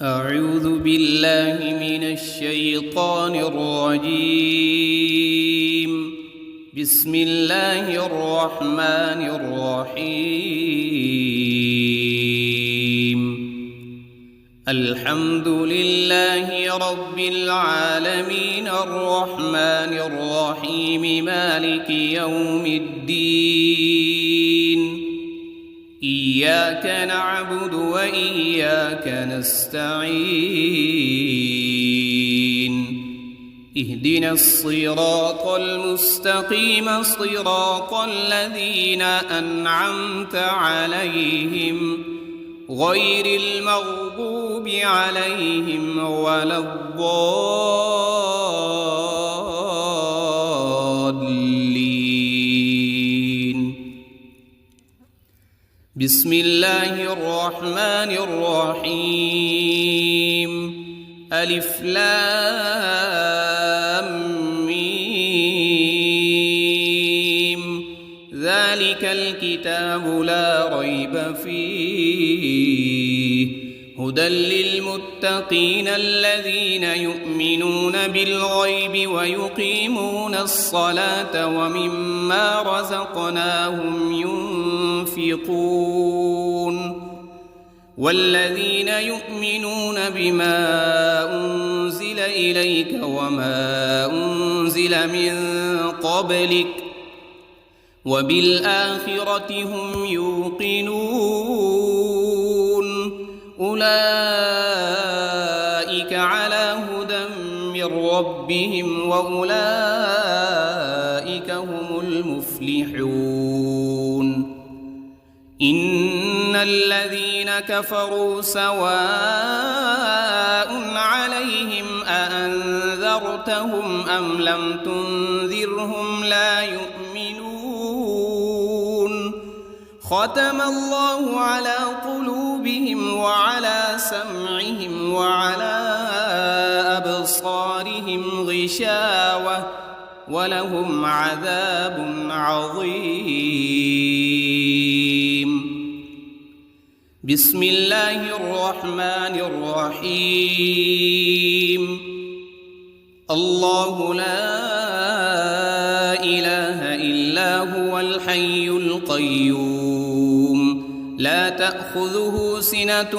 أعوذ بالله من الشيطان الرجيم. بسم الله الرحمن الرحيم. الحمد لله رب العالمين الرحمن الرحيم مالك يوم الدين. إياك نعبد وإياك نستعين. اهدنا الصراط المستقيم صراط الذين أنعمت عليهم غير المغضوب عليهم ولا الضالين. بسم الله الرحمن الرحيم. ألف لام ميم. ذلك الكتاب لا ريب فيه هدى للمتقين الذين يؤمنون بالغيب ويقيمون الصلاة ومما رزقناهم ينفقون. والذين يؤمنون بما أنزل إليك وما أنزل من قبلك وبالآخرة هم يوقنون. أولئك على هدى من ربهم وأولئك هم المفلحون. إن الذين كفروا سواء عليهم أأنذرتهم أم لم تنذرهم لا يؤمنون. ختم الله على قلوبهم وعلى سمعهم وعلى أبصارهم غشاوة ولهم عذاب عظيم. بسم الله الرحمن الرحيم. الله لا إله إلا هو الحي القيوم لا تأخذه سنة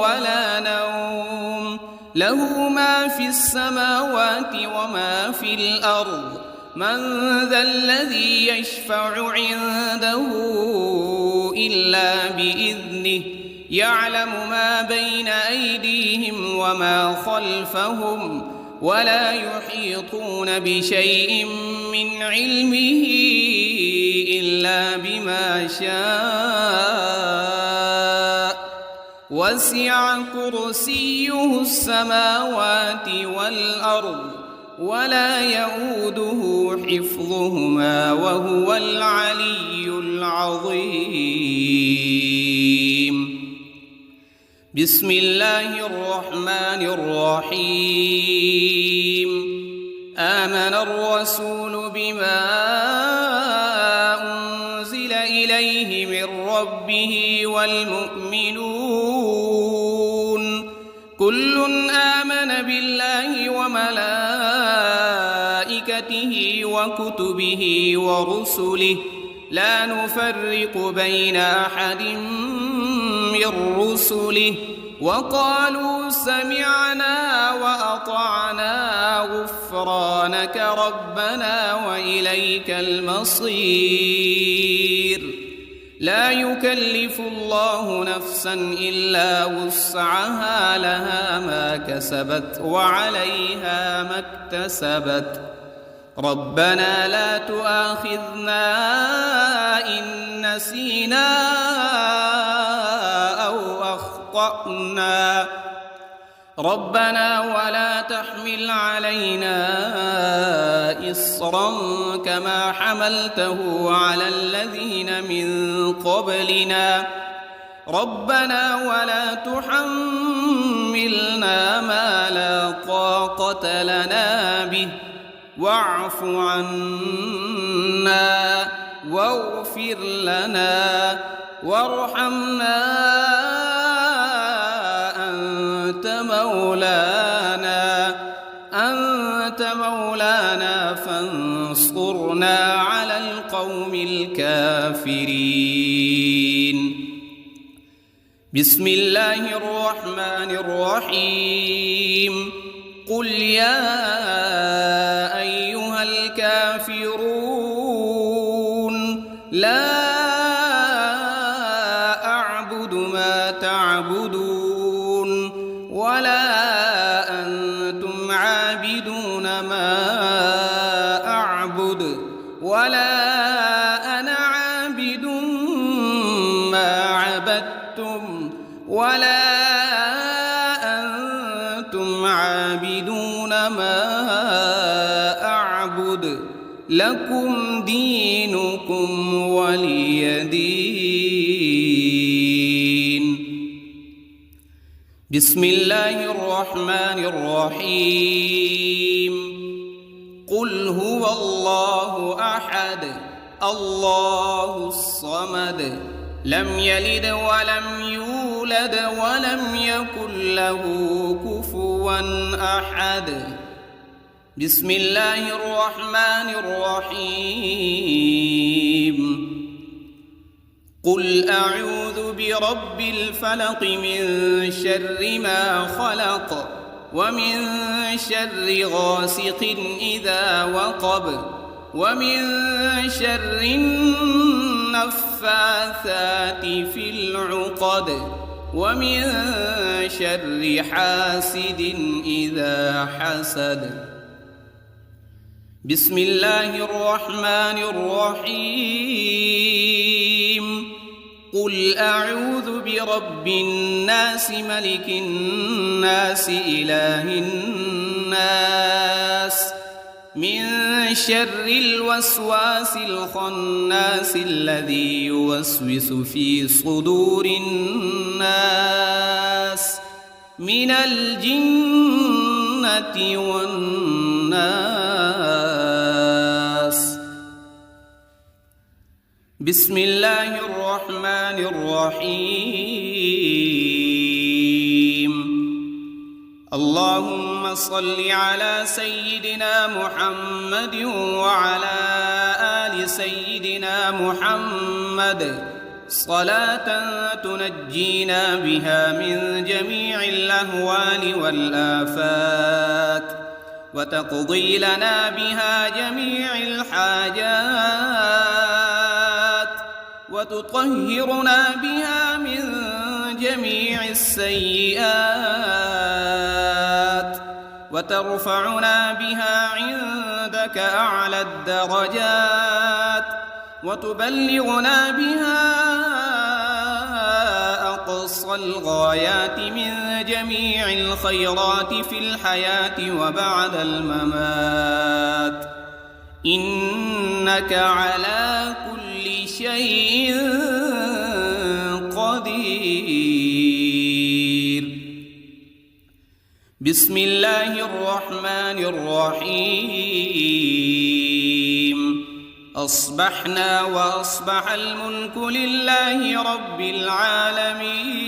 ولا نوم له ما في السماوات وما في الأرض. من ذا الذي يشفع عنده إلا بإذنه يعلم ما بين أيديهم وما خلفهم ولا يحيطون بشيء من علمه إلا بما شاء. وسع كرسيه السماوات والأرض ولا يؤوده حفظهما وهو العلي العظيم. بسم الله الرحمن الرحيم. آمن الرسول بما أنزل إليه من ربه والمؤمنون كل آمن بالله وملائكته وكتبه ورسله لا نفرق بين أحد من رسله وقالوا سمعنا وأطعنا غفرانك ربنا وإليك المصير. لا يكلف الله نفسا إلا وسعها لها ما كسبت وعليها ما اكتسبت. ربنا لا تؤاخذنا إن نسينا أو أخطأنا. ربنا ولا تحمل علينا إصرا كما حملته على الذين من قبلنا. ربنا ولا تحملنا ما لا طاقة لنا به واعف عنا واغفر لنا وارحمنا مولانا فانصرنا على القوم الكافرين. بسم الله الرحمن الرحيم. قل يا أيها الكافرون لا أعبد ما تعبدون ولا أنتم عابدون ما أعبد ولا أنا عابد ما عبدتم ولا أنتم عابدون ما أعبد لكم دينكم ولي دين. بسم الله الرحمن الرحيم. قل هو الله أحد الله الصمد لم يلد ولم يولد ولم يكن له كفوا أحد. بسم الله الرحمن الرحيم. قل أعوذ برب الفلق من شر ما خلق ومن شر غاسق إذا وقب ومن شر النفاثات في العقد ومن شر حاسد إذا حسد. بسم الله الرحمن الرحيم. قل أعوذ برب الناس ملك الناس إله الناس من شر الوسواس الخناس الذي يوسوس في صدور الناس من الجنة والناس. بسم الله الرحمن الرحيم. اللهم صل على سيدنا محمد وعلى آل سيدنا محمد صلاة تنجينا بها من جميع الأهوال والآفات وتقضي لنا بها جميع الحاجات وتطهرنا بها من جميع السيئات وترفعنا بها عندك أعلى الدرجات وتبلغنا بها أقصى الغايات من جميع الخيرات في الحياة وبعد الممات إنك على كل شيء قدير. بسم الله الرحمن الرحيم. أصبحنا وأصبح الملك لله رب العالمين.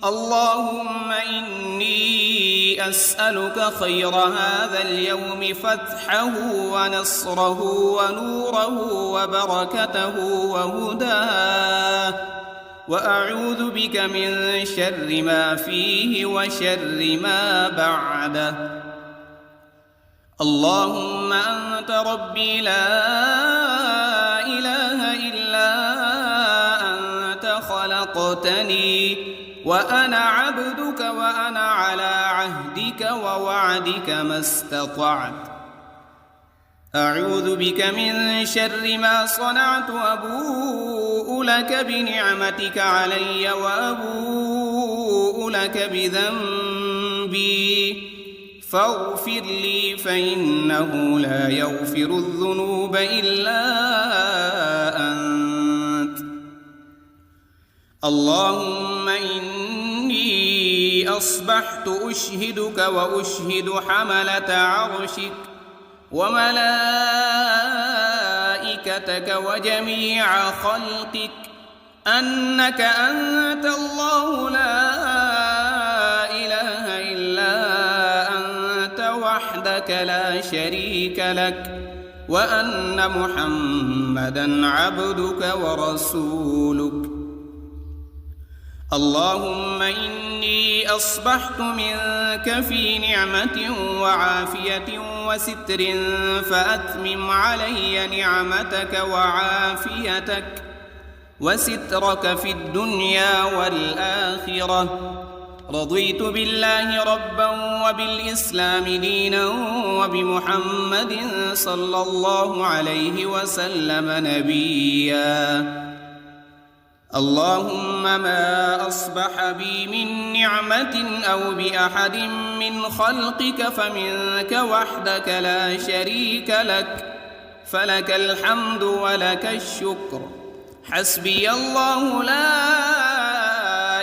اللهم إني أسألك خير هذا اليوم فتحه ونصره ونوره وبركته وهداه وأعوذ بك من شر ما فيه وشر ما بعده. اللهم أنت ربي لا إله إلا أنت خلقتني وأنا عبدك وأنا على عهدك ووعدك ما استطعت. أعوذ بك من شر ما صنعت وأبوء لك بنعمتك علي وأبوء لك بذنبي فاغفر لي فإنه لا يغفر الذنوب إلا أنت. اللهم إني أصبحت أشهدك وأشهد حملة عرشك وملائكتك وجميع خلقك أنك أنت الله لا وحدك لا شريك لك وأن محمدًا عبدك ورسولك. اللهم إني أصبحت منك في نعمة وعافية وستر، فأتمم علي نعمتك وعافيتك وسترك في الدنيا والآخرة. رضيت بالله ربا وبالإسلام دينا وبمحمد صلى الله عليه وسلم نبيا. اللهم ما أصبح بي من نعمة أو بأحد من خلقك فمنك وحدك لا شريك لك، فلك الحمد ولك الشكر. حسبي الله لا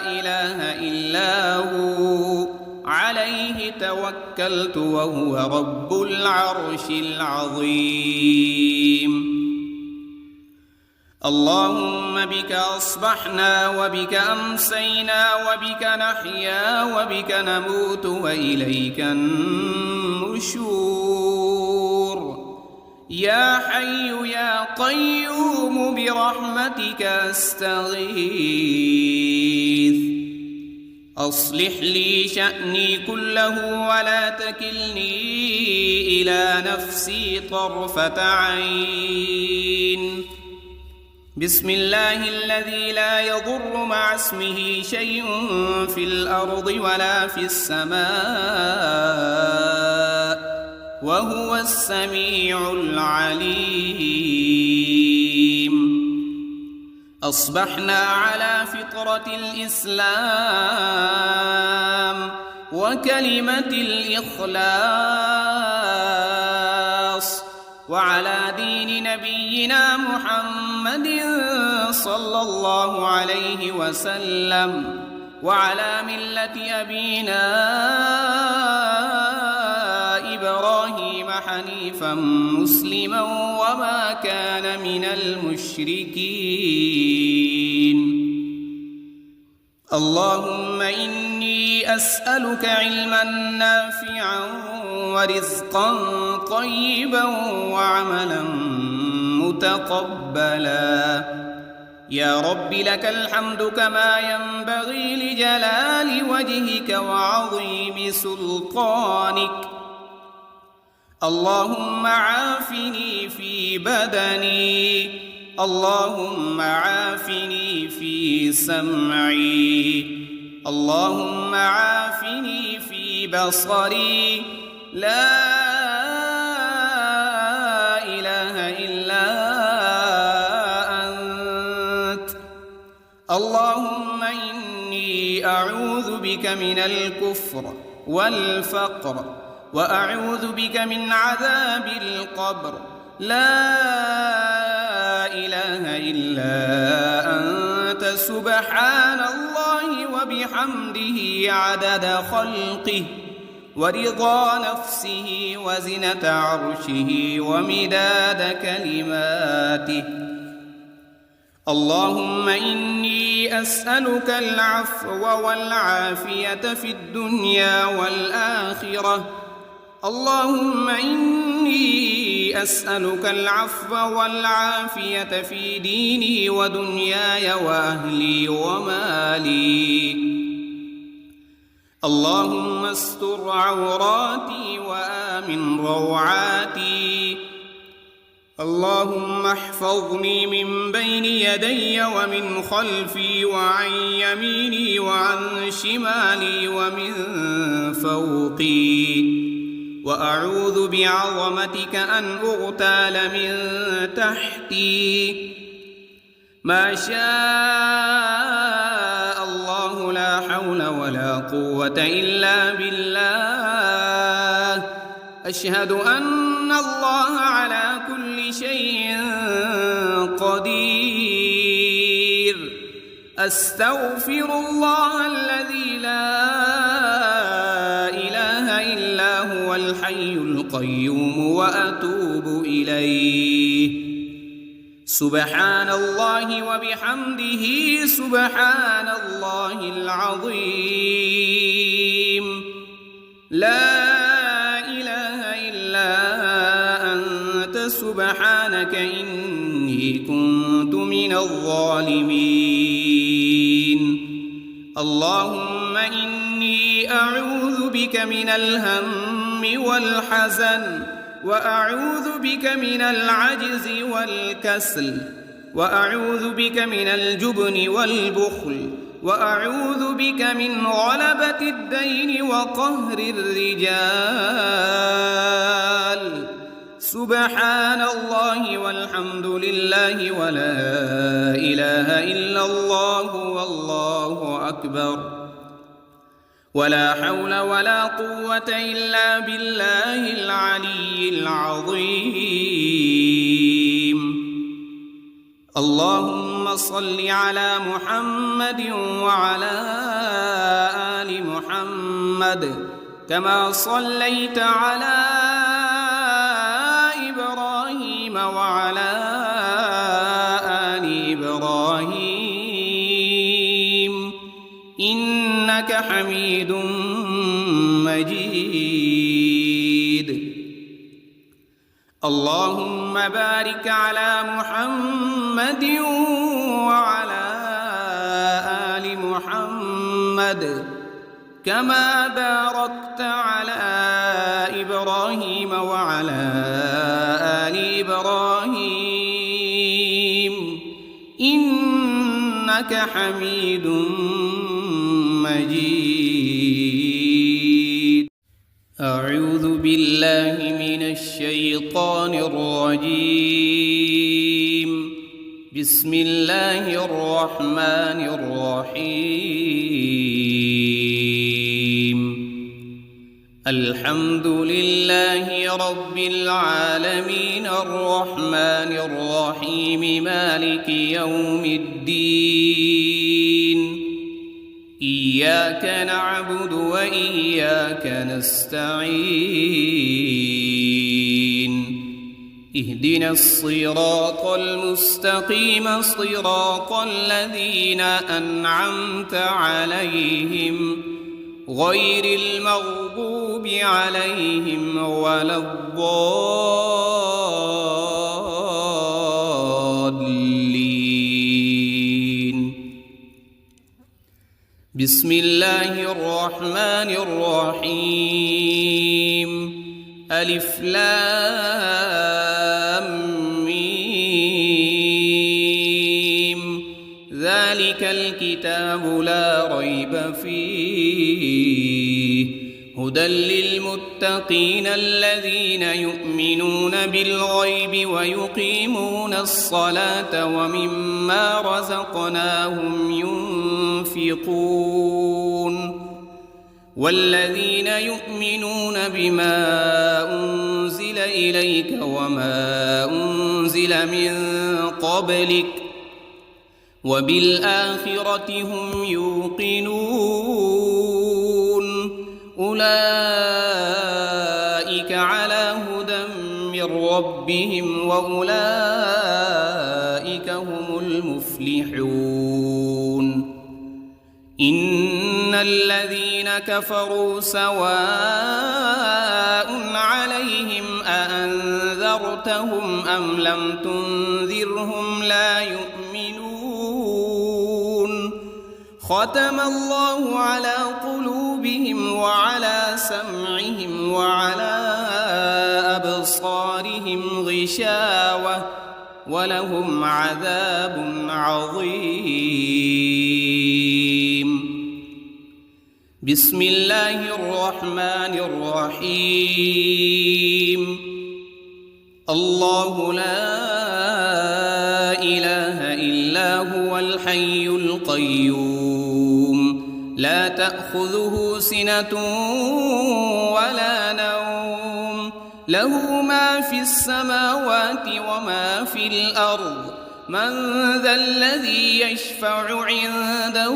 إله إلا هو، عليه توكلت وهو رب العرش العظيم. اللهم بك أصبحنا وبك أمسينا وبك نحيا وبك نموت وإليك النشور. يا حي يا قيوم برحمتك أستغيث. أصلح لي شأني كله ولا تكلني إلى نفسي طرفة عين. بسم الله الذي لا يضر مع اسمه شيء في الأرض ولا في السماء وهو السميع العليم. أصبحنا على فطرة الإسلام وكلمة الإخلاص وعلى دين نبينا محمد صلى الله عليه وسلم وعلى ملة أبينا إبراهيم حنيفا مسلما وما كان من المشركين. اللهم إني أسألك علما نافعا ورزقا طيبا وعملا متقبلا. يا رب لك الحمد كما ينبغي لجلال وجهك وعظيم سلطانك. اللهم عافني في بدني، اللهم عافني في سمعي، اللهم عافني في بصري. لا إله إلا أنت. اللهم إني أعوذ بك من الكفر والفقر وأعوذ بك من عذاب القبر. لا إله إلا أنت سبحان الله وبحمده عدد خلقه ورضا نفسه وزنة عرشه ومداد كلماته. اللهم إني أسألك العفو والعافية في الدنيا والآخرة. اللهم إني أسألك العفو والعافية في ديني ودنياي وأهلي ومالي. اللهم استر عوراتي وآمن روعاتي. اللهم احفظني من بين يدي ومن خلفي وعن يميني وعن شمالي ومن فوقي. وأعوذ بعظمتك أن أغتال من تحتي. ما شاء الله لا حول ولا قوة إلا بالله. أشهد أن الله على كل شيء قدير. أستغفر الله الذي لا إله إلا هو الحي القيوم وأتوب إليه. سبحان الله وبحمده سبحان الله العظيم. لا إله إلا كنت من الظالمين اللهم إني أعوذ بك من الهم والحزن وأعوذ بك من العجز والكسل وأعوذ بك من الجبن والبخل وأعوذ بك من غلبة الدين وقهر الرجال سبحان الله والحمد لله ولا إله إلا الله والله أكبر ولا حول ولا قوة إلا بالله العلي العظيم اللهم صل على محمد وعلى آل محمد كما صليت على إبراهيم وعلى آل إبراهيم إنك حميد مجيد اللهم بارك على محمد وعلى آل محمد كما باركت على إبراهيم وعلى آل إبراهيم إنك حميد مجيد أعوذ بالله من الشيطان الرجيم بسم الله الرحمن الرحيم الحمد لله رب العالمين الرحمن الرحيم مالك يوم الدين إياك نعبد وإياك نستعين اهدنا الصراط المستقيم صراط الذين أنعمت عليهم غير المغضوب عليهم ولا الضالين بسم الله الرحمن الرحيم ألف لام ميم ذلك الكتاب لا ريب فيه هدى للمتقين الذين يؤمنون بالغيب ويقيمون الصلاة ومما رزقناهم ينفقون والذين يؤمنون بما أنزل إليك وما أنزل من قبلك وبالآخرة هم يوقنون أولئك على هدى من ربهم وأولئك هم المفلحون إن الذين كفروا سواء عليهم أأنذرتهم أم لم تنذرهم لا يؤمنون ختم الله على قلوبهم وعلى سمعهم وعلى أبصارهم غشاوة ولهم عذاب عظيم بسم الله الرحمن الرحيم الله لا إله إلا هو الحي القيوم لا تأخذه سنة ولا نوم له ما في السماوات وما في الأرض من ذا الذي يشفع عنده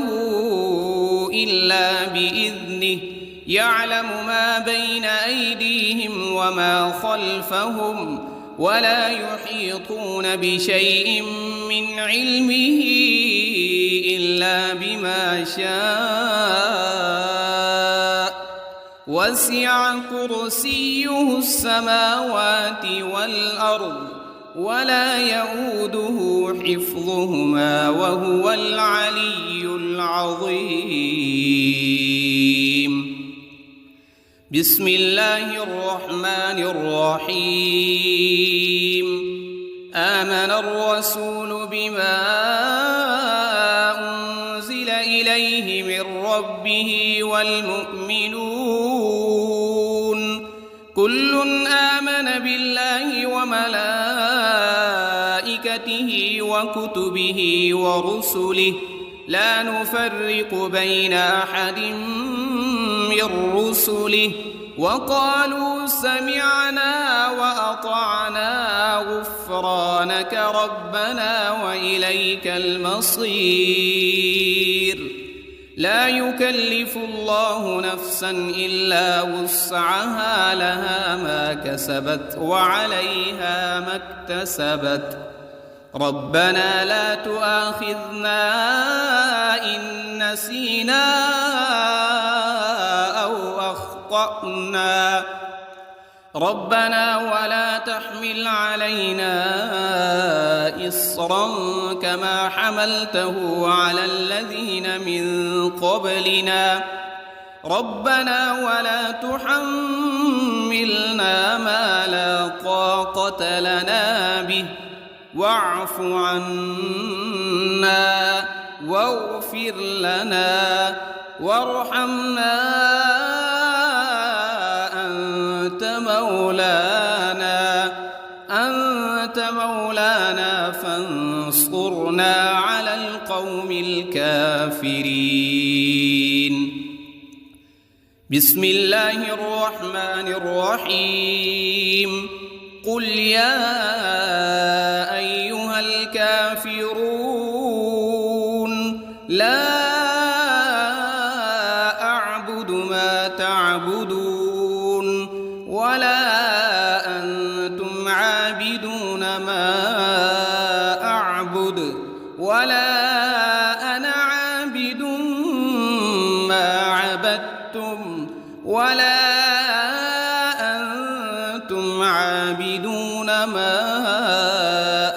إلا بإذنه يعلم ما بين أيديهم وما خلفهم ولا يحيطون بشيء من علمه إلا بما شاء وسع كرسيه السماوات والأرض ولا يؤوده حفظهما وهو العلي العظيم. بسم الله الرحمن الرحيم. آمن الرسول بما أنزل إليه من ربه والمؤمنون كل آمن بالله وملائكته وكتبه ورسله لا نفرق بين أحد من رسله وقالوا سمعنا وأطعنا غفرانك ربنا وإليك المصير. لا يكلف الله نفسا إلا وسعها لها ما كسبت وعليها ما اكتسبت. ربنا لا تؤاخذنا إن نسينا أو أخطأنا ربنا ولا تحمل علينا إصرا كما حملته على الذين من قبلنا ربنا ولا تحملنا ما لا طاقة لنا به واعف عنا واغفر لنا وارحمنا أنت مولانا فانصرنا على القوم الكافرين. بسم الله الرحمن الرحيم. قل يا أيها الكافرون لا أعبد ما تعبدون ولا أنتم عابدون ما أعبد ولا أنا عابد ما عبدتم ولا أنتم عابدون ما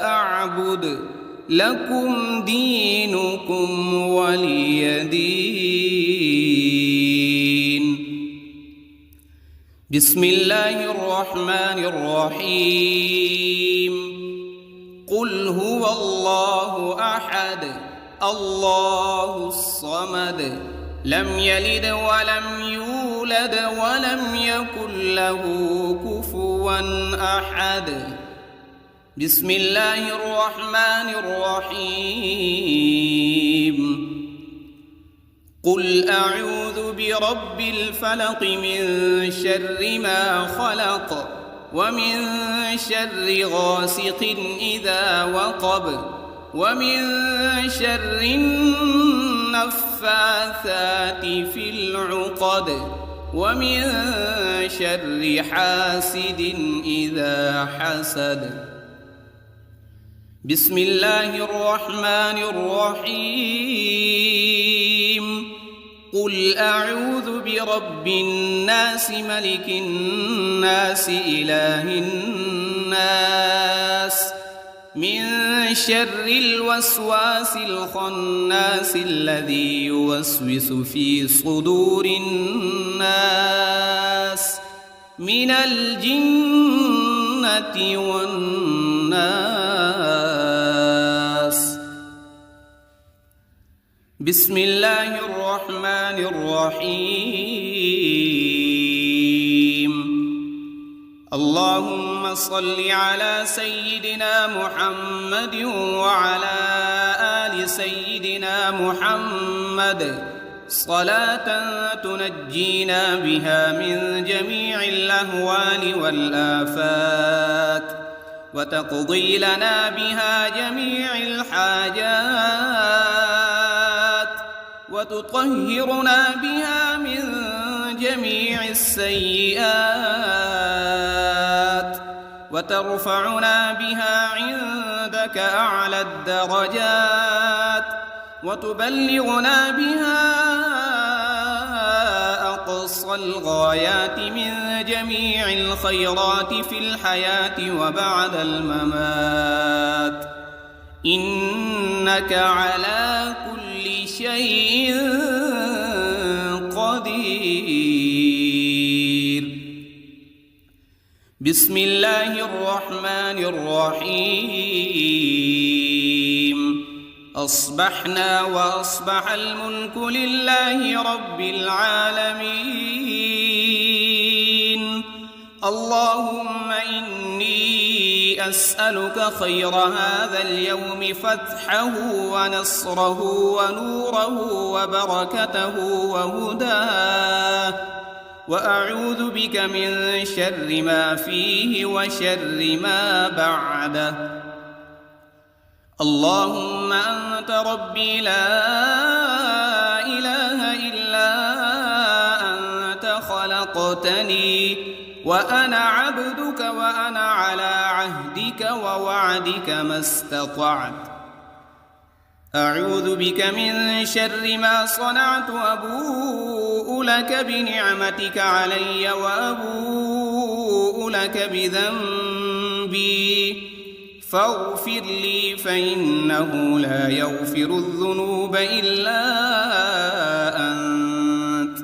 أعبد لكم دينكم ولي دين. بسم الله الرحمن الرحيم. قل هو الله أحد الله الصمد لم يلد ولم يولد ولم يكن له كفوا أحد. بسم الله الرحمن الرحيم. قل أعوذ برب الفلق من شر ما خلق ومن شر غاسق إذا وقب ومن شر النفاثات في العقد ومن شر حاسد إذا حسد. بسم الله الرحمن الرحيم. قل أعوذ برب الناس ملك الناس إله الناس من شر الوسواس الخناس الذي يوسوس في صدور الناس من الجنة والناس. بسم الله الرحمن الرحيم. اللهم صل على سيدنا محمد وعلى آل سيدنا محمد صلاة تنجينا بها من جميع الأهوال والآفات وتقضي لنا بها جميع الحاجات وتطهرنا بها من جميع السيئات وترفعنا بها عندك أعلى الدرجات وتبلغنا بها أقصى الغايات من جميع الخيرات في الحياة وبعد الممات، إنك على كل شيء قدير. بسم الله الرحمن الرحيم. أصبحنا وأصبح الملك لله رب العالمين. اللهم إني أسألك خير هذا اليوم، فتحه ونصره ونوره وبركته وهداه، وأعوذ بك من شر ما فيه وشر ما بعده. اللهم أنت ربي لا إله إلا أنت، خلقتني وأنا عبدك وأنا على عهدك ووعدك ما استطعت. أعوذ بك من شر ما صنعت، أبوء لك بنعمتك علي وأبوء لك بذنبي، فاغفر لي فإنه لا يغفر الذنوب إلا أنت.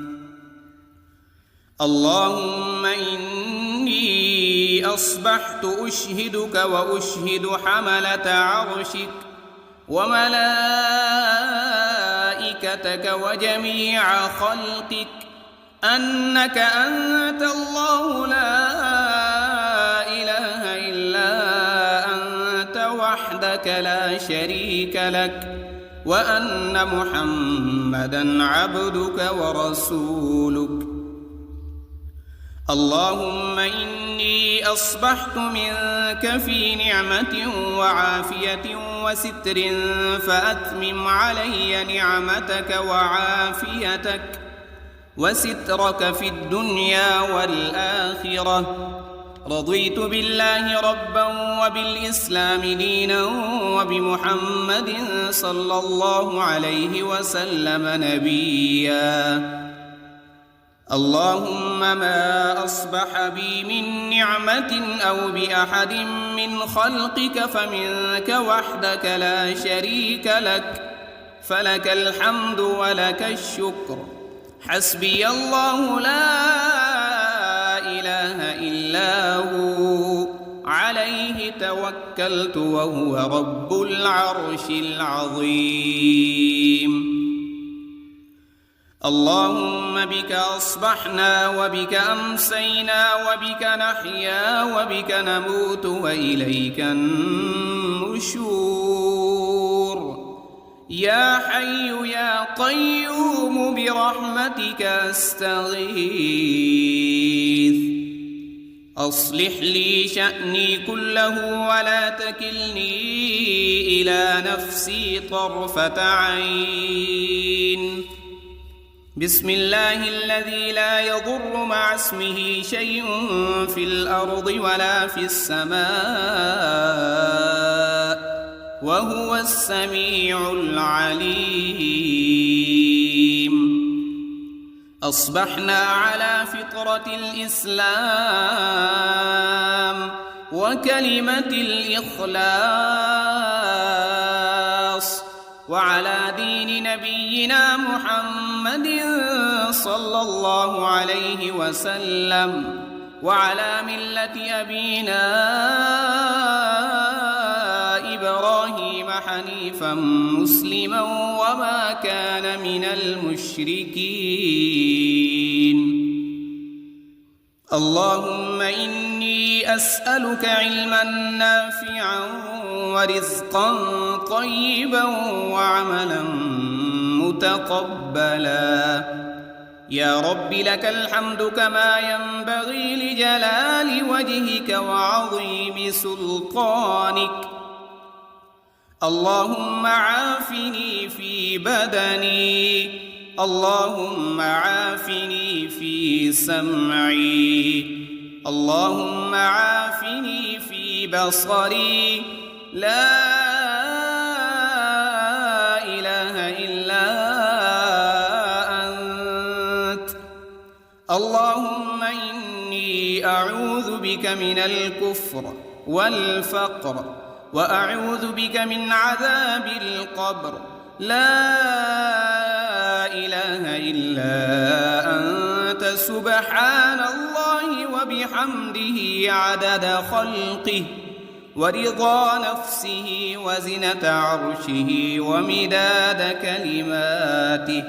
اللهم إني أصبحت أشهدك وأشهد حملة عرشك وملائكتك وجميع خلقك أنك أنت الله لا إله إلا أنت وحدك لا شريك لك، وأن محمدًا عبدك ورسولك. اللهم إني أصبحت منك في نعمة وعافية وستر، فأتمم علي نعمتك وعافيتك وسترك في الدنيا والآخرة. رضيت بالله ربا وبالإسلام دينا وبمحمد صلى الله عليه وسلم نبيا. اللهم ما أصبح بي من نعمة أو بأحد من خلقك فمنك وحدك لا شريك لك، فلك الحمد ولك الشكر. حسبي الله لا إله إلا هو، عليه توكلت وهو رب العرش العظيم. اللهم بك أصبحنا وبك أمسينا وبك نحيا وبك نموت وإليك النشور. يا حي يا قيوم برحمتك أستغيث. أصلح لي شأني كله ولا تكلني إلى نفسي طرفة عين. بسم الله الذي لا يضر مع اسمه شيء في الأرض ولا في السماء، وهو السميع العليم. أصبحنا على فطرة الإسلام وكلمة الإخلاص، وعلى دين نبينا محمد صلى الله عليه وسلم، وعلى ملة أبينا إبراهيم حنيفا مسلما وما كان من المشركين. اللهم إني أسألك علما نافعا ورزقا طيبا وعملا متقبلا. يا رب لك الحمد كما ينبغي لجلال وجهك وعظيم سلطانك. اللهم عافني في بدني، اللهم عافني في سمعي، اللهم عافني في بصري. لا إله إلا أنت. اللهم إني أعوذ بك من الكفر والفقر وأعوذ بك من عذاب القبر لا إله إلا أنت سبحان الله وبحمده عدد خلقه ورضا نفسه وزنة عرشه ومداد كلماته.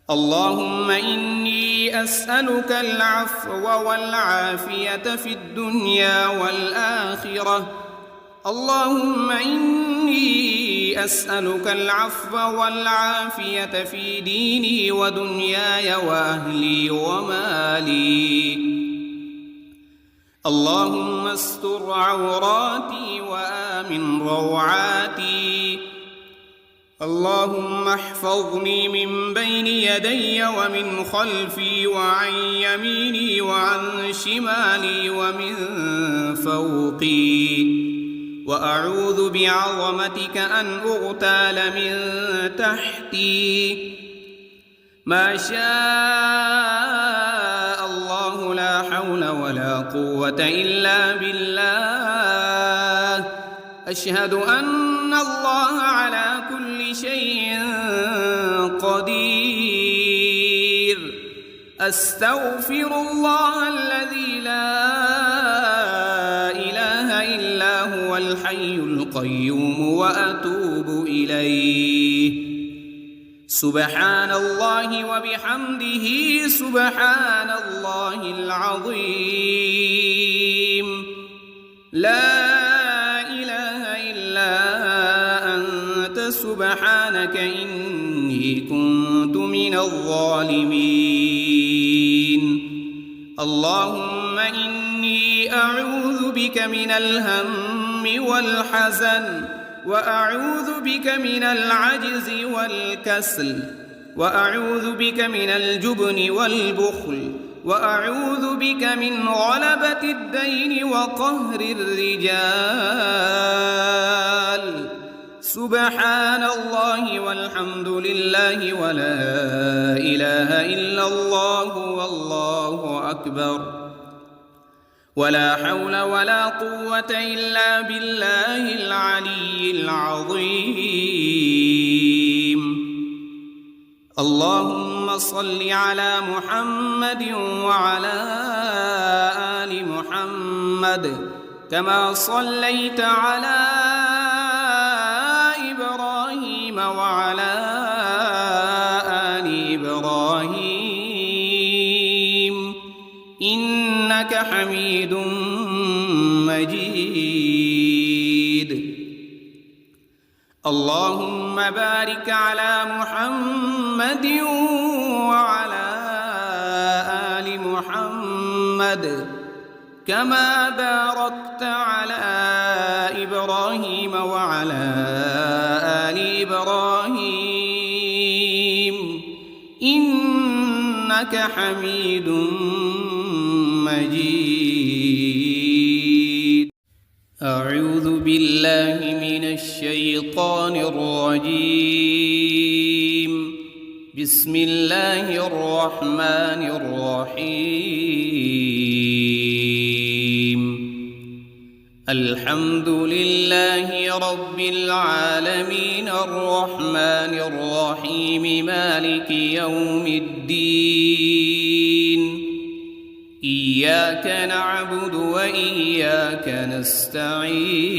اللهم إني أسألك العفو والعافية في الدنيا والآخرة. اللهم إني أسألك العفو والعافية في ديني ودنياي وأهلي ومالي. اللهم استر عوراتي وآمن روعاتي. اللهم احفظني من بين يدي ومن خلفي وعن يميني وعن شمالي ومن فوقي، وأعوذ بعظمتك أن أغتال من تحتي. ما شاء الله لا حول ولا قوة إلا بالله. أشهد أن الله على كل شيء قدير. أستغفر الله الذي لا إله إلا هو الحي القيوم وأتوب إليه. سبحان الله وبحمده سبحان الله العظيم. لا إله إلا أنت سبحانك إني كنت من الظالمين. اللهم إني أعوذ بك من الهم والحزن، وأعوذ بك من العجز والكسل، وأعوذ بك من الجبن والبخل، وأعوذ بك من غلبة الدين وقهر الرجال. سبحان الله والحمد لله ولا إله إلا الله والله أكبر، ولا حول ولا قوة إلا بالله العلي العظيم. اللهم صل على محمد وعلى آل محمد كما صليت على إبراهيم وعلى آل إبراهيم إنك حميد مجيد. اللهم بارك على محمد وعلى آل محمد كما باركت على إبراهيم وعلى آل إبراهيم إنك حميد مجيد. أعوذ بالله من الشيطان الرجيم. بسم الله الرحمن الرحيم. الحمد لله رب العالمين الرحمن الرحيم مالك يوم الدين. إياك نعبد وإياك نستعين.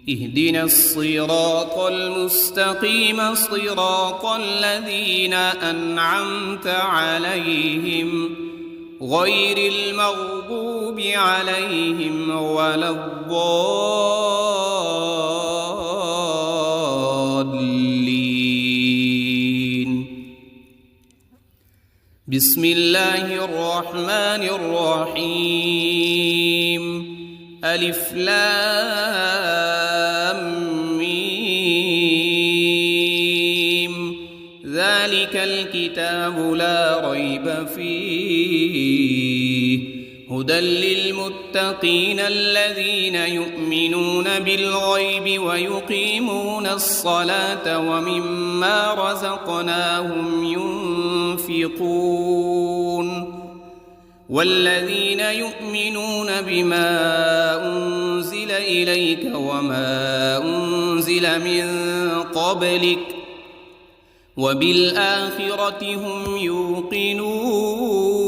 اهدنا الصراط المستقيم صراط الذين أنعمت عليهم غير المغضوب عليهم ولا الضالين. بسم الله الرحمن الرحيم. ألف لام ميم. ذلك الكتاب لا ريب فيه هدى للمتقين الذين يؤمنون بالغيب ويقيمون الصلاة ومما رزقناهم ينفقون والذين يؤمنون بما أنزل إليك وما أنزل من قبلك وبالآخرة هم يوقنون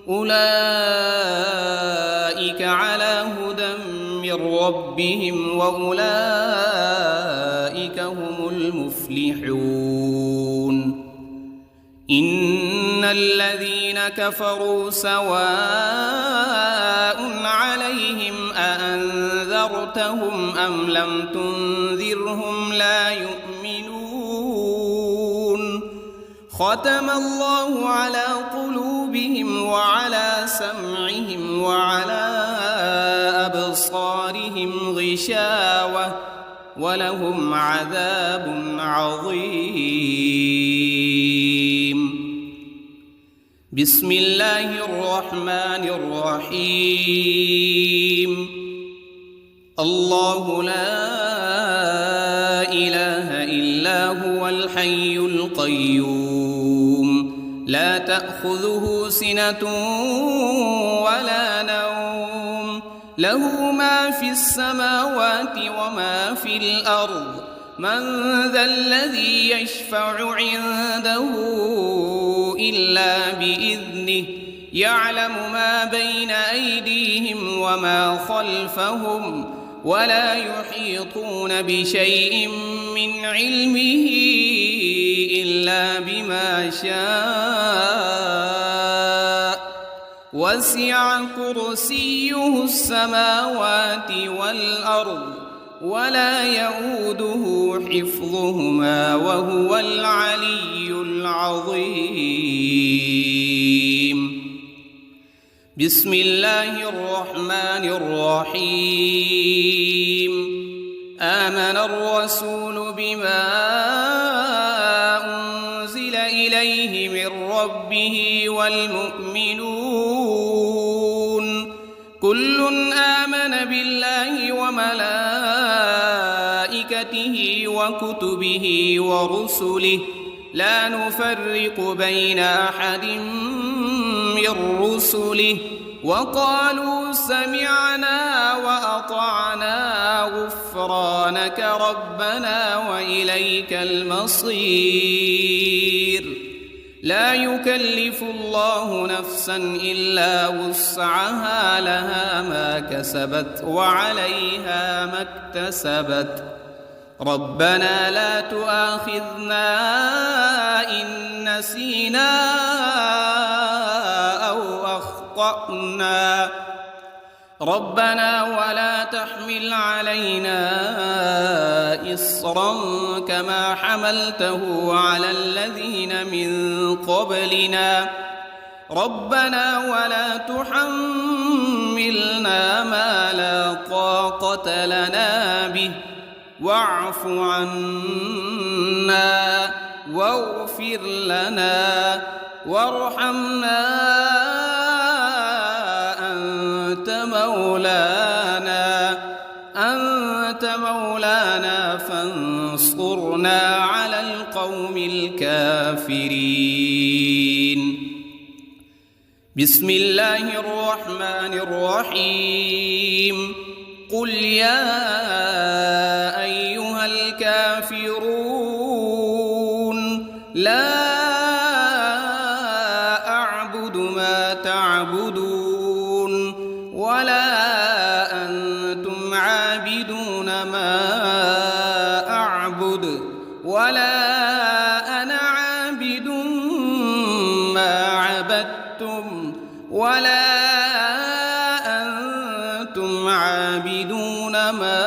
أولئك على هدى من ربهم وأولئك هم المفلحون إن الذين كفروا سواء عليهم أأنذرتهم أم لم تنذرهم لا يؤمنون ختم الله على قلوبهم وعلى سمعهم وعلى أبصارهم غشاوة ولهم عذاب عظيم. بسم الله الرحمن الرحيم. الله لا إله إلا هو الحي القيوم لا تأخذه سنة ولا نوم له ما في السماوات وما في الأرض من ذا الذي يشفع عنده إلا بإذنه يعلم ما بين أيديهم وما خلفهم ولا يحيطون بشيء من علمه إلا بما شاء وسع كرسيه السماوات والأرض ولا يؤوده حفظهما وهو العلي العظيم. بسم الله الرحمن الرحيم. آمن الرسول بما أنزل إليه من ربه والمؤمنون كل آمن بالله وملائكته وكتبه ورسله لا نفرق بين أحد من رسله وقالوا سمعنا وأطعنا غفرانك ربنا وإليك المصير. لا يكلف الله نفسا إلا وسعها لها ما كسبت وعليها ما اكتسبت ربنا لا تؤاخذنا إن نسينا أو أخطأنا ربنا ولا تحمل علينا إصرا كما حملته على الذين من قبلنا ربنا ولا تحملنا ما لا طاقة لنا به واعف عنا واغفر لنا وارحمنا أنت مولانا فانصرنا على القوم الكافرين. بسم الله الرحمن الرحيم. قل يا أيها الكافرون لا أعبد ما تعبدون ولا أنتم عابدون ما أعبد ولا أنا عابد ما عبدتم ولا أنتم عابدون ما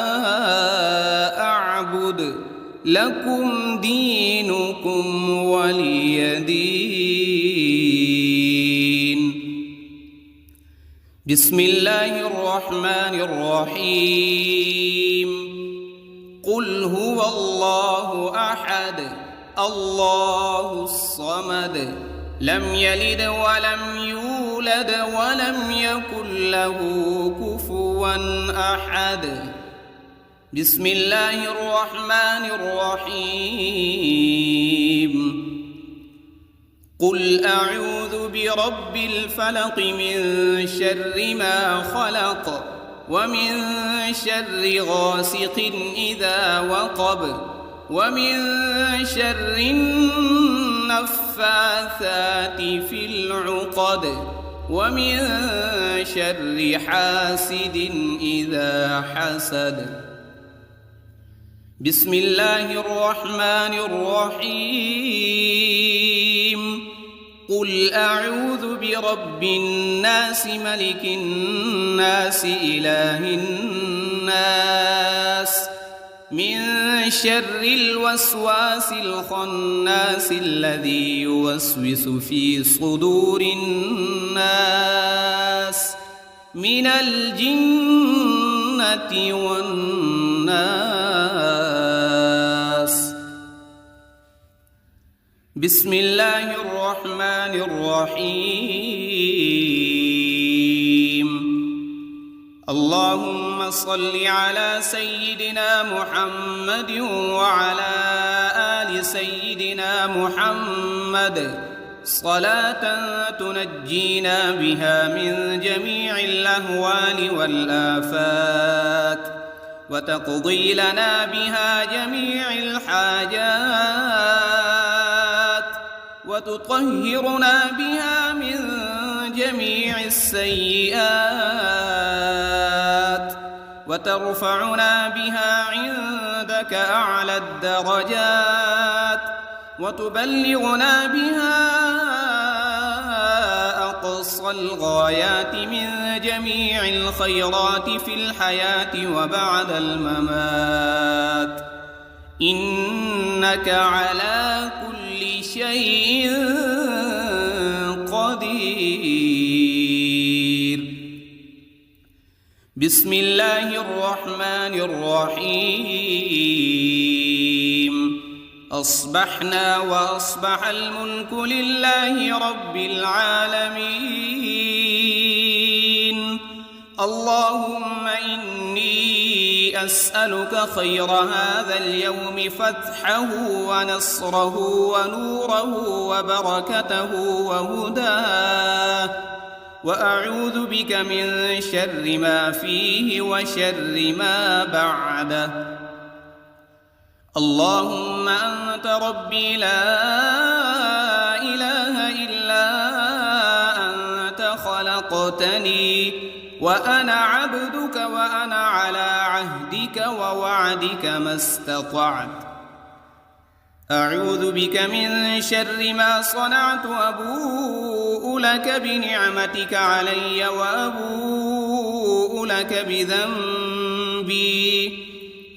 أعبد لكم دينكم ولي دين. بسم الله الرحمن الرحيم. قل هو الله أحد الله الصمد لم يلد ولم يولد ولم يكن له كفوا أحد. بسم الله الرحمن الرحيم. قل أعوذ برب الفلق من شر ما خلق ومن شر غاسق إذا وقب ومن شر النفاثات في العقد ومن شر حاسد إذا حسد. بسم الله الرحمن الرحيم. قل أعوذ برب الناس ملك الناس إله الناس من شر الوسواس الخناس الذي يوسوس في صدور الناس من الجنة والناس. بسم الله الرحمن الرحيم. اللهم صل على سيدنا محمد وعلى آل سيدنا محمد صلاة تنجينا بها من جميع الأهوال والآفات وتقضي لنا بها جميع الحاجات وتطهرنا بها من جميع السيئات وترفعنا بها عندك أعلى الدرجات وتبلغنا بها أقصى الغايات من جميع الخيرات في الحياة وبعد الممات، إنك على كل شيء قدير. بسم الله الرحمن الرحيم. أصبحنا وأصبح الملك لله رب العالمين. اللهم إني أسألك خير هذا اليوم فتحه ونصره ونوره وبركته وهداه، وأعوذ بك من شر ما فيه وشر ما بعده. اللهم أنت ربي لا إله إلا أنت خلقتني وأنا عبدك وأنا على عهدك ووعدك ما استطعت. أعوذ بك من شر ما صنعت، أبوء لك بنعمتك علي وأبوء لك بذنبي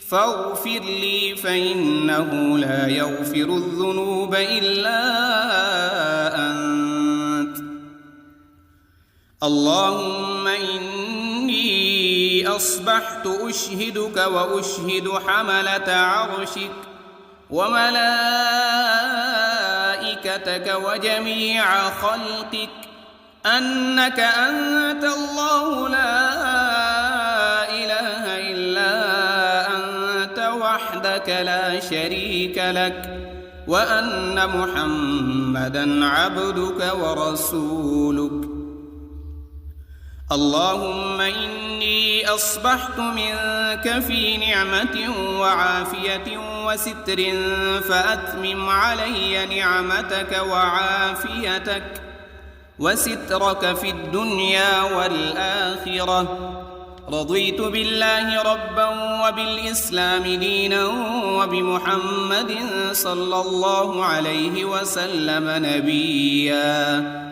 فاغفر لي فإنه لا يغفر الذنوب إلا أنت. اللهم إني أصبحت أشهدك وأشهد حملة عرشك وملائكتك وجميع خلقك أنك أنت الله لا إله إلا وحدك لا شريك لك، وأن محمدًا عبدك ورسولك. اللهم إني أصبحت منك في نعمة وعافية وستر فأتمم علي نعمتك وعافيتك وسترك في الدنيا والآخرة. رضيت بالله ربا وبالإسلام دينا وبمحمد صلى الله عليه وسلم نبيا.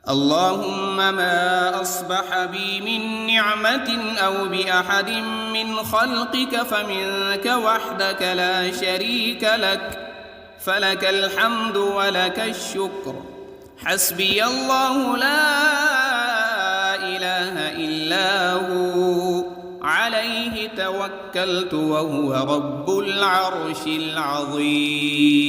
اللهم ما أصبح بي من نعمة أو بأحد من خلقك فمنك وحدك لا شريك لك، فلك الحمد ولك الشكر. حسبي الله لا إله إلا هو عليه توكلت وهو رب العرش العظيم.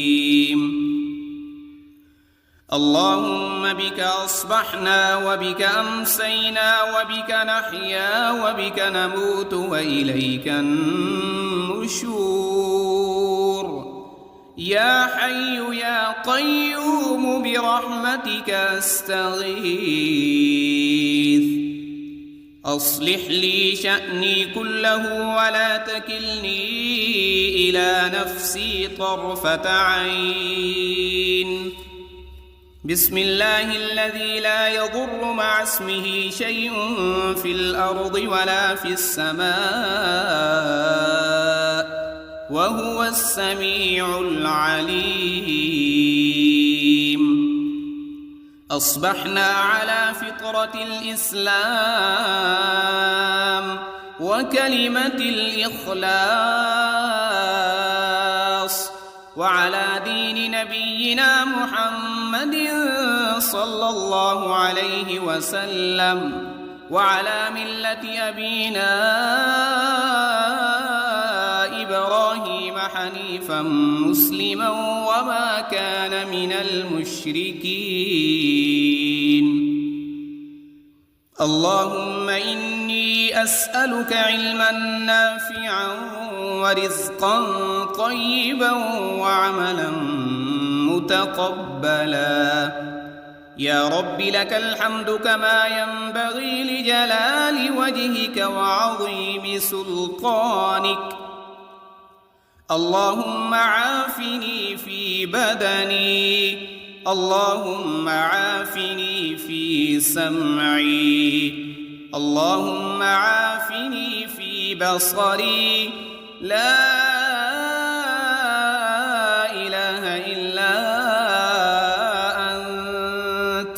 اللهم بك أصبحنا وبك أمسينا وبك نحيا وبك نموت وإليك النشور. يا حي يا قيوم برحمتك أستغيث. أصلح لي شأني كله ولا تكلني إلى نفسي طرفة عين. بسم الله الذي لا يضر مع اسمه شيء في الأرض ولا في السماء وهو السميع العليم. أصبحنا على فطرة الإسلام وكلمة الإخلاص وعلى دين نبينا محمد صلى الله عليه وسلم وعلى ملة أبينا إبراهيم حنيفا مسلما وما كان من المشركين. اللهم إني أسألك علما نافعا ورزقا طيبا وعملا متقبلا. يا رب لك الحمد كما ينبغي لجلال وجهك وعظيم سلطانك. اللهم عافني في بدني، اللهم عافني في سمعي، اللهم عافني في بصري. لا إله إلا أنت.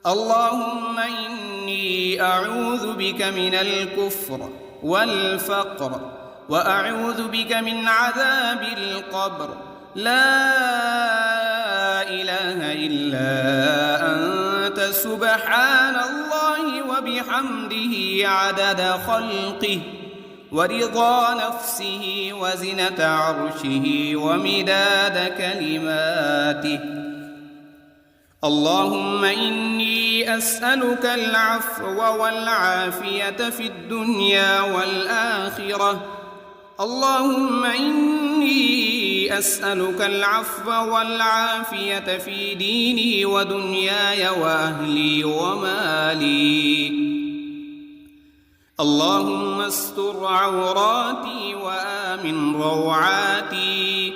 اللهم إني أعوذ بك من الكفر والفقر وأعوذ بك من عذاب القبر. لا إله إلا أنت سبحان الله وبحمده عدد خلقه ورضا نفسه وزنة عرشه ومداد كلماته. اللهم إني أسألك العفو والعافية في الدنيا والآخرة. اللهم إني أسألك العفو والعافية في ديني ودنياي وأهلي ومالي. اللهم استر عوراتي وآمن روعاتي.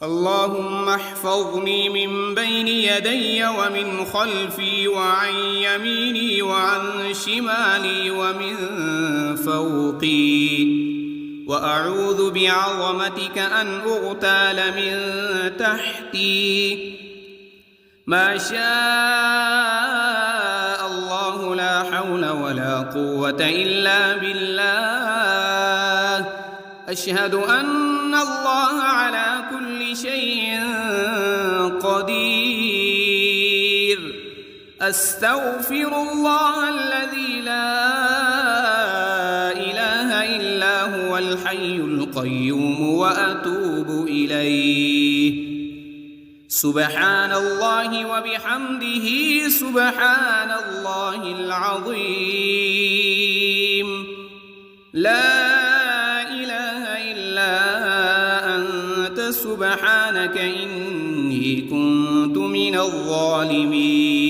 اللهم احفظني من بين يدي ومن خلفي وعن يميني وعن شمالي ومن فوقي. وأعوذ بعظمتك أن أغتال من تحتي. ما شاء الله لا حول ولا قوة إلا بالله. أشهد أن الله على كل شيء قدير. أستغفر الله الذي لا إله إلا هو الحي القيوم وأتوب إليه. سبحان الله وبحمده سبحان الله العظيم. لا إله إلا أنت سبحانك إني كنت من الظالمين.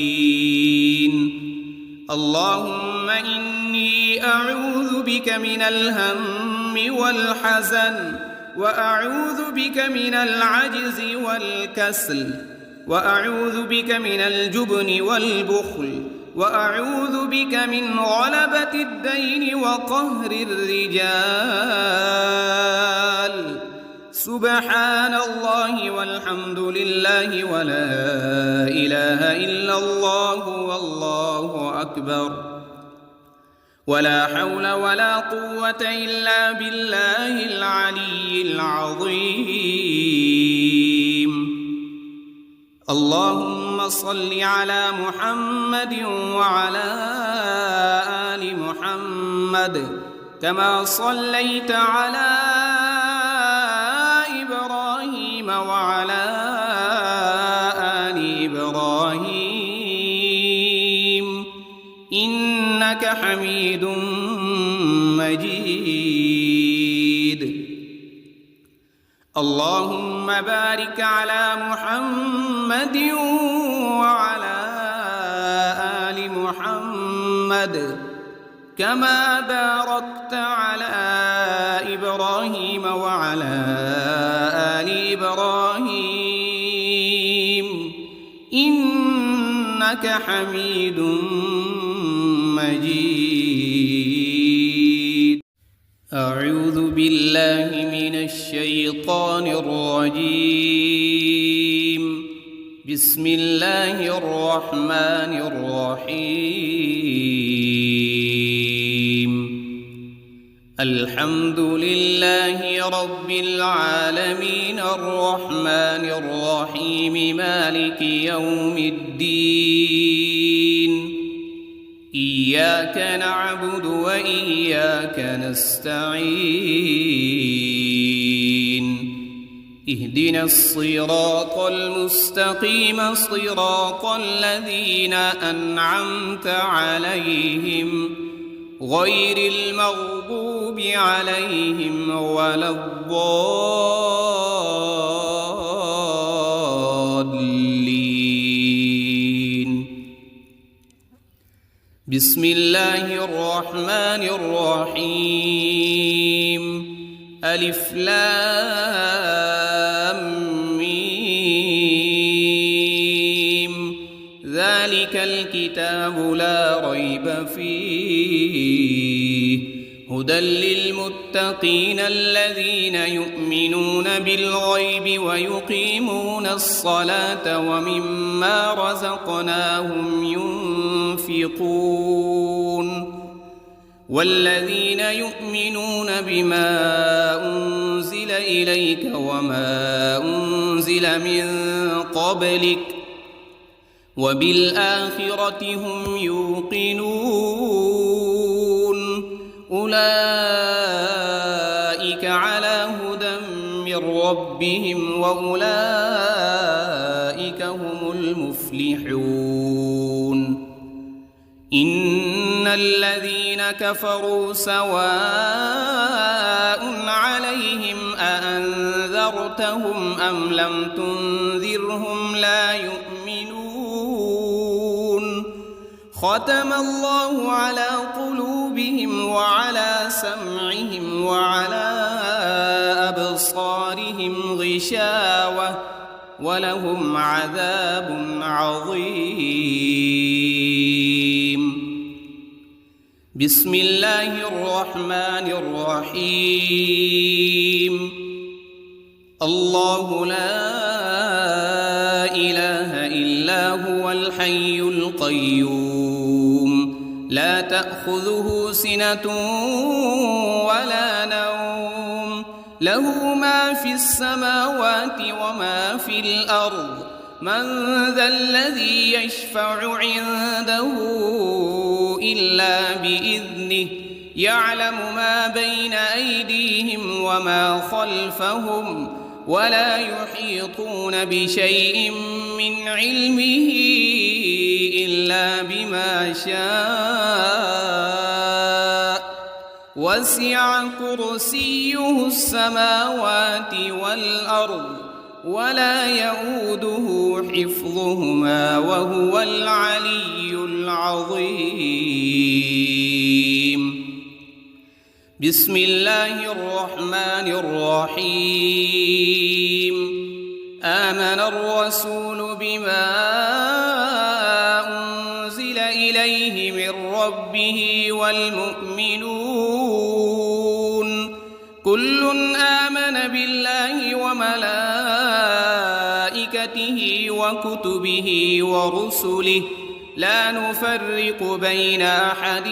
اللهم إني أعوذ بك من الهم والحزن وأعوذ بك من العجز والكسل وأعوذ بك من الجبن والبخل وأعوذ بك من غلبة الدين وقهر الرجال. سبحان الله والحمد لله ولا إله إلا الله والله أكبر. ولا حول ولا قوة إلا بالله العلي العظيم. اللهم صل على محمد وعلى آل محمد كما صليت على إبراهيم وعلى آل حميد مجيد. اللهم بارك على محمد وعلى آل محمد كما باركت على إبراهيم وعلى آل إبراهيم إنك حميد مجيد. أعوذ بالله من الشيطان الرجيم. بسم الله الرحمن الرحيم. الحمد لله رب العالمين الرحمن الرحيم مالك يوم الدين. إياك نعبد وإياك نستعين. اهدنا الصراط المستقيم صراط الذين أنعمت عليهم غير المغضوب عليهم ولا الضالين. بسم الله الرحمن الرحيم. ألف لام ميم. ذلك الكتاب لا ريب فيه هدى للمتقين الذين يؤمنون بالغيب ويقيمون الصلاة ومما رزقناهم ينفقون. والذين يؤمنون بما أنزل إليك وما أنزل من قبلك وبالآخرة هم يوقنون. أولئك على هدى من ربهم وأولئك هم المفلحون. إن الذين كفروا سواء عليهم أأنذرتهم أم لم تنذرهم لا يؤمنون. ختم الله على قلوبهم وعلى سمعهم وعلى أبصارهم غشاوة ولهم عذاب عظيم. بسم الله الرحمن الرحيم. الله لا إله إلا هو الحي القيوم لا تأخذه سنة ولا نوم له ما في السماوات وما في الأرض. من ذا الذي يشفع عنده إلا بإذنه يعلم ما بين أيديهم وما خلفهم ولا يحيطون بشيء من علمه إلا بما شاء. وسع كرسيه السماوات والأرض ولا يؤوده حفظهما وهو العلي العظيم. بسم الله الرحمن الرحيم. آمن الرسول بما أنزل إليه من ربه والمؤمنون كل آمن بالله وملائكته وكتبه ورسله لا نفرق بين أحد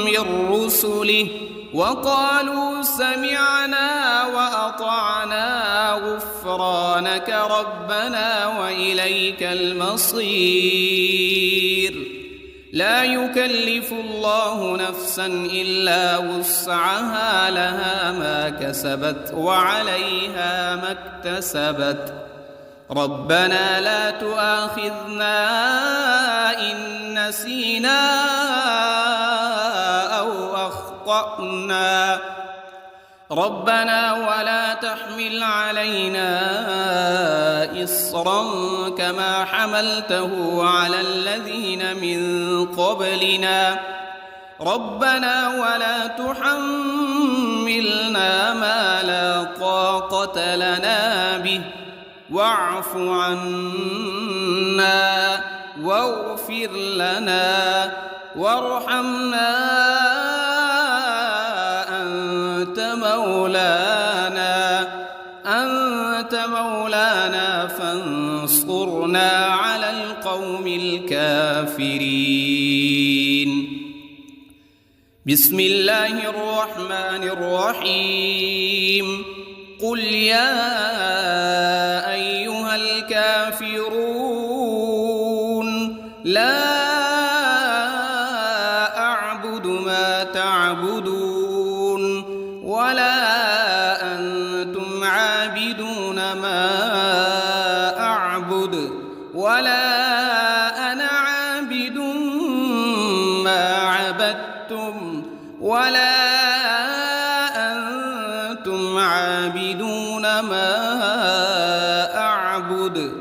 من رسله وقالوا سمعنا وأطعنا غفرانك ربنا وإليك المصير. لا يكلف الله نفسا إلا وسعها لها ما كسبت وعليها ما اكتسبت. ربنا لا تؤاخذنا إن نسينا أو أخطأنا ربنا ولا تحمل علينا إصرا كما حملته على الذين من قبلنا ربنا ولا تحملنا ما لا طاقة لنا به واعف عنا واغفر لنا وارحمنا أنت مولانا فانصرنا على القوم الكافرين. بسم الله الرحمن الرحيم. قل يا أيها الكافرون لا أعبد ما تعبدون ولا أنتم عابدون ما أعبد ولا أنا عابد ما عبدتم ولا أنتم عابدون ما أعبد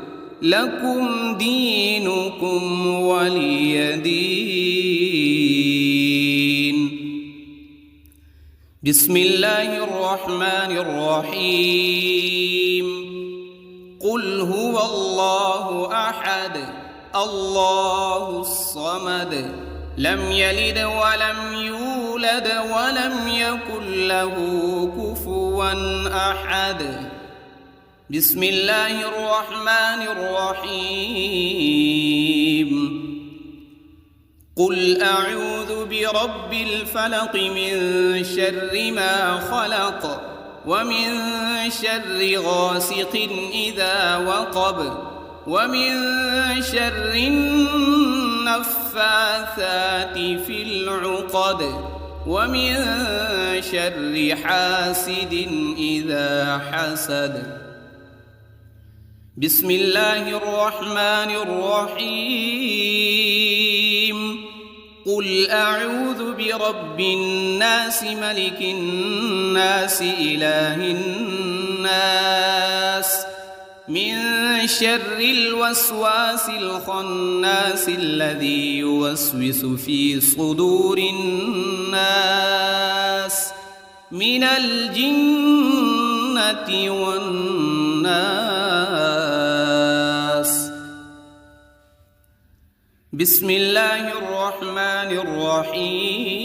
لكم دينكم ولي دين. بسم الله الرحمن الرحيم. قل هو الله أحد الله الصمد لم يلد ولم يولد ولم يكن له كفوا أحد. بسم الله الرحمن الرحيم. قل أعوذ برب الفلق من شر ما خلق ومن شر غاسق إذا وقب ومن شر النفاثات في العقد ومن شر حاسد إذا حسد. بسم الله الرحمن الرحيم. قل أعوذ برب الناس ملك الناس إله الناس من شر الوسواس الخناس الذي يوسوس في صدور الناس من الجنة والناس. بسم الله الرحمن الرحيم.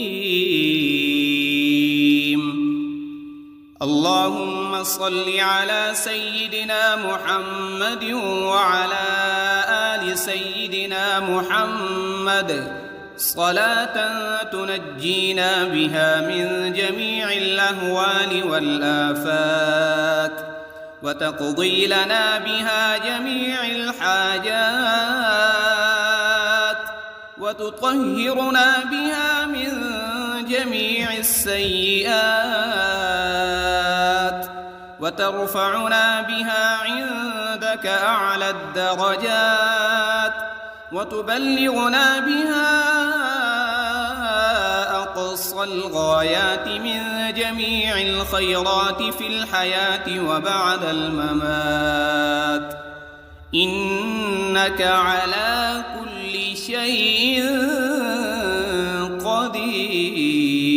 اللهم صل على سيدنا محمد وعلى آل سيدنا محمد صلاة تنجينا بها من جميع الأهوال والآفات وتقضي لنا بها جميع الحاجات وتطهرنا بها من جميع السيئات وترفعنا بها عندك أعلى الدرجات وتبلغنا بها أقصى الغايات من جميع الخيرات في الحياة وبعد الممات إنك على كل شيء قدير.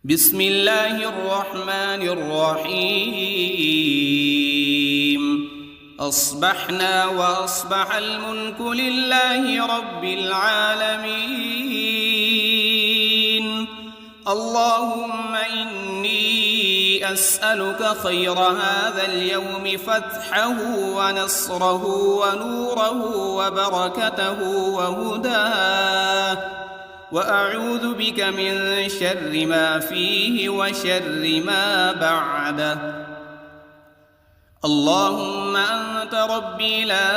بسم الله الرحمن الرحيم. أصبحنا وأصبح الملك لله رب العالمين. اللهم إني أسألك خير هذا اليوم فتحه ونصره ونوره وبركته وهداه وأعوذ بك من شر ما فيه وشر ما بعده. اللهم أنت ربي لا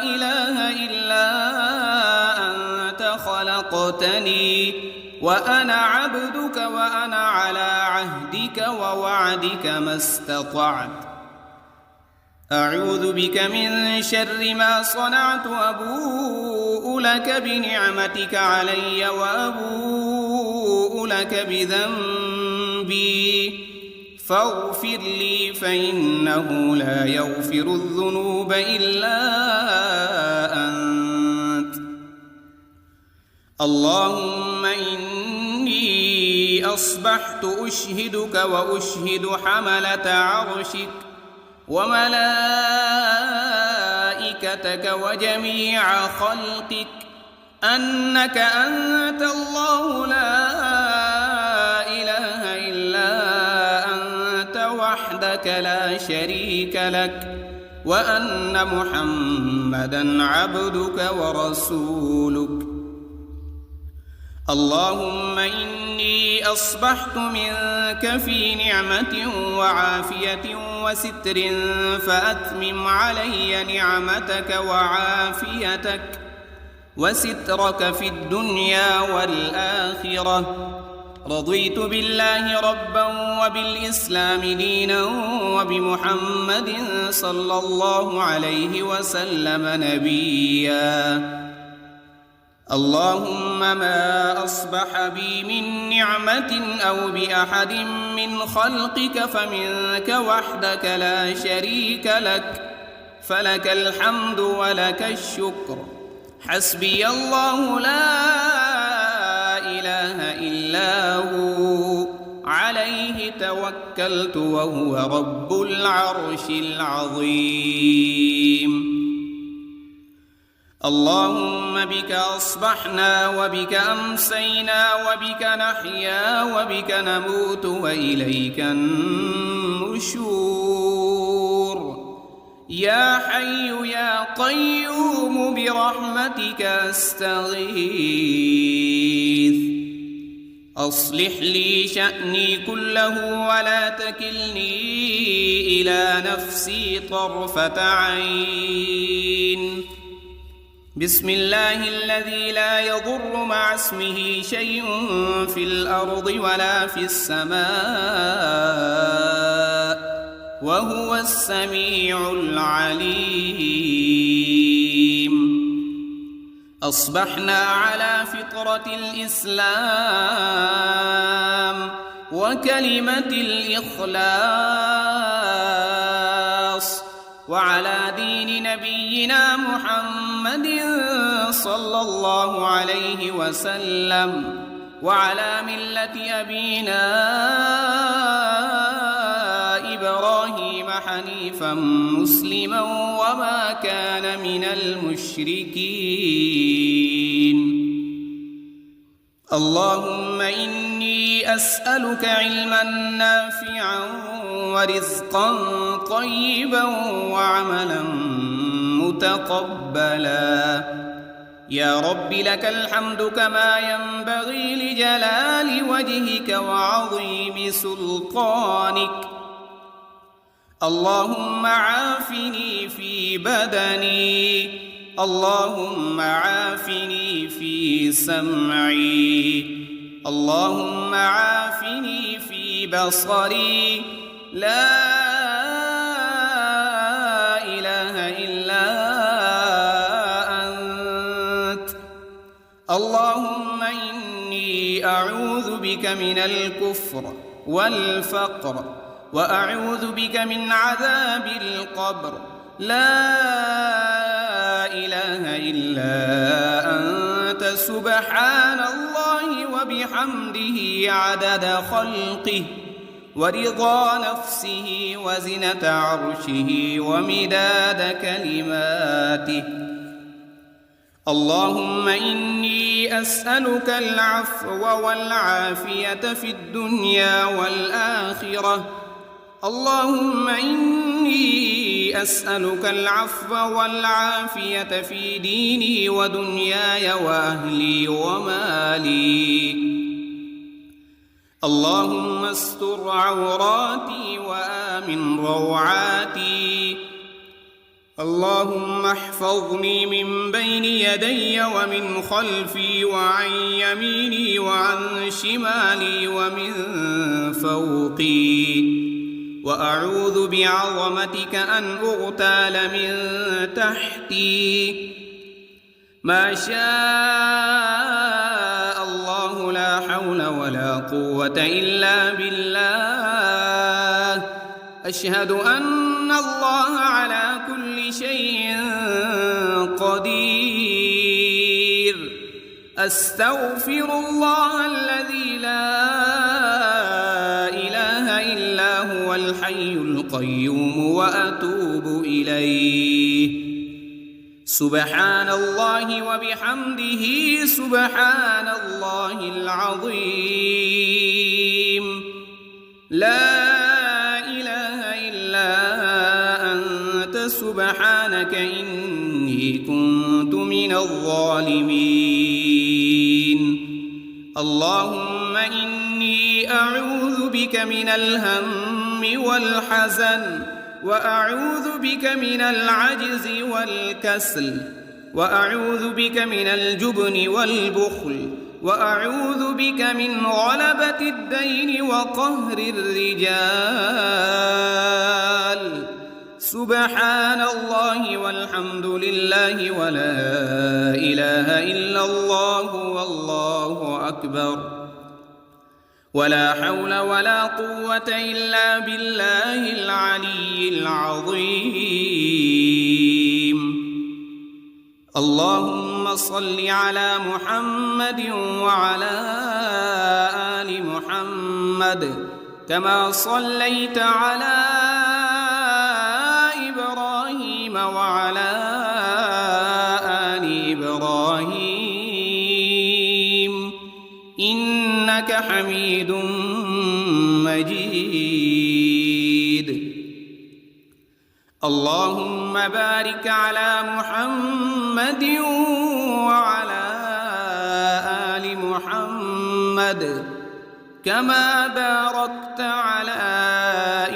إله إلا أنت خلقتني وأنا عبدك وأنا على عهدك ووعدك ما استطعت. أعوذ بك من شر ما صنعت، أبوء لك بنعمتك علي وأبوء لك بذنبي فاغفر لي فإنه لا يغفر الذنوب إلا أنت. اللهم إني أصبحت أشهدك وأشهد حملة عرشك وملائكتك وجميع خلقك أنك أنت الله لا إله إلا أنت وحدك لا شريك لك، وأن محمدًا عبدك ورسولك. اللهم إني أصبحت منك في نعمة وعافية وستر، فأتمم علي نعمتك وعافيتك وسترك في الدنيا والآخرة. رضيت بالله ربا وبالإسلام دينا وبمحمد صلى الله عليه وسلم نبيا. اللهم ما أصبح بي من نعمة أو بأحد من خلقك فمنك وحدك لا شريك لك، فلك الحمد ولك الشكر. حسبي الله لا إله إلا هو، عليه توكلت وهو رب العرش العظيم. اللهم بك أصبحنا وبك أمسينا وبك نحيا وبك نموت وإليك النشور. يا حي يا قيوم برحمتك أستغيث. أصلح لي شأني كله ولا تكلني إلى نفسي طرفة عين. بسم الله الذي لا يضر مع اسمه شيء في الأرض ولا في السماء وهو السميع العليم. أصبحنا على فطرة الإسلام وكلمة الإخلاص، وعلى دين نبينا محمد صلى الله عليه وسلم، وعلى ملة أبينا إبراهيم حنيفا مسلما وما كان من المشركين. اللهم إني أسألك علما نافعا ورزقا طيبا وعملا متقبلا. يا رب لك الحمد كما ينبغي لجلال وجهك وعظيم سلطانك. اللهم عافني في بدني، اللهم عافني في سمعي، اللهم عافني في بصري. لا إله إلا أنت. اللهم إني أعوذ بك من الكفر والفقر، وأعوذ بك من عذاب القبر. لا إله إلا أنت سبحان الله وبحمده عدد خلقه ورضا نفسه وزنة عرشه ومداد كلماته. اللهم إني أسألك العفو والعافية في الدنيا والآخرة. اللهم إني أسألك العفو والعافية في ديني ودنياي وأهلي ومالي. اللهم استر عوراتي وآمن روعاتي. اللهم احفظني من بين يدي ومن خلفي وعن يميني وعن شمالي ومن فوقي، وأعوذ بعظمتك أن أغتال من تحتي. ما شاء الله لا حول ولا قوة إلا بالله. أشهد أن الله على كل شيء قدير. أستغفر الله الذي لا إله إلا هو الحي القيوم وأتوب إليه. سبحان الله وبحمده سبحان الله العظيم. لا إله إلا أنت سبحانك إني كنت من الظالمين. اللهم إني أعوذ بك من الهم والحزن، وأعوذ بك من العجز والكسل، وأعوذ بك من الجبن والبخل، وأعوذ بك من غلبة الدين وقهر الرجال. سبحان الله والحمد لله ولا إله إلا الله والله أكبر، ولا حول ولا قوة إلا بالله العلي العظيم. اللهم صل على محمد وعلى آل محمد كما صليت على إبراهيم وعلى آل إبراهيم إنك حميد مجيد. اللهم بارك على محمد وعلى آل محمد كما باركت على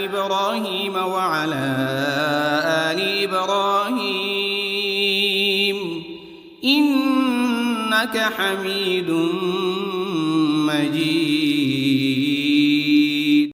إبراهيم وعلى آل إبراهيم إنك حميد